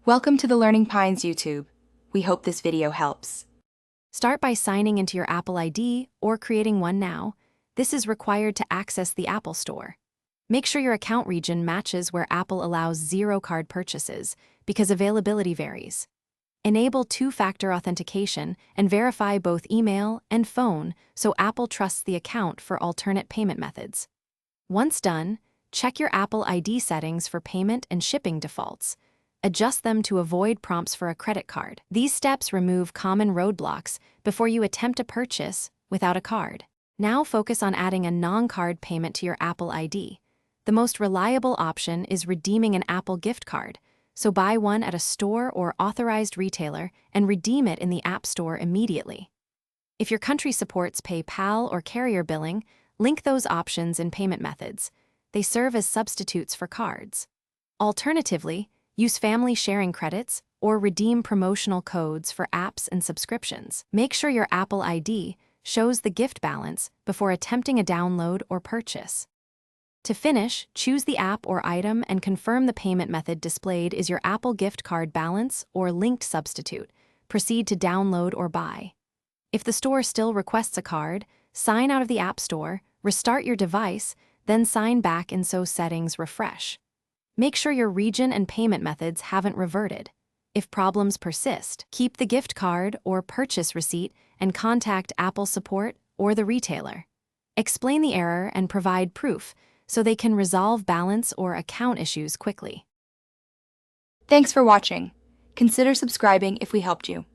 Welcome to the Learning Pines YouTube. We hope this video helps. Start by signing into your Apple ID or creating one now. This is required to access the Apple Store. Make sure your account region matches where Apple allows zero-card purchases, because availability varies. Enable two-factor authentication and verify both email and phone so Apple trusts the account for alternate payment methods. Once done, check your Apple ID settings for payment and shipping defaults. Adjust them to avoid prompts for a credit card. These steps remove common roadblocks before you attempt a purchase without a card. Now focus on adding a non-card payment to your Apple ID. The most reliable option is redeeming an Apple gift card, so buy one at a store or authorized retailer and redeem it in the App Store immediately. If your country supports PayPal or carrier billing, link those options in payment methods. They serve as substitutes for cards. Alternatively, use family sharing credits or redeem promotional codes for apps and subscriptions. Make sure your Apple ID shows the gift balance before attempting a download or purchase. To finish, choose the app or item and confirm the payment method displayed is your Apple gift card balance or linked substitute. Proceed to download or buy. If the store still requests a card, sign out of the App Store, restart your device, then sign back and so settings refresh. Make sure your region and payment methods haven't reverted. If problems persist, keep the gift card or purchase receipt and contact Apple support or the retailer. Explain the error and provide proof so they can resolve balance or account issues quickly. Thanks for watching. Consider subscribing if we helped you.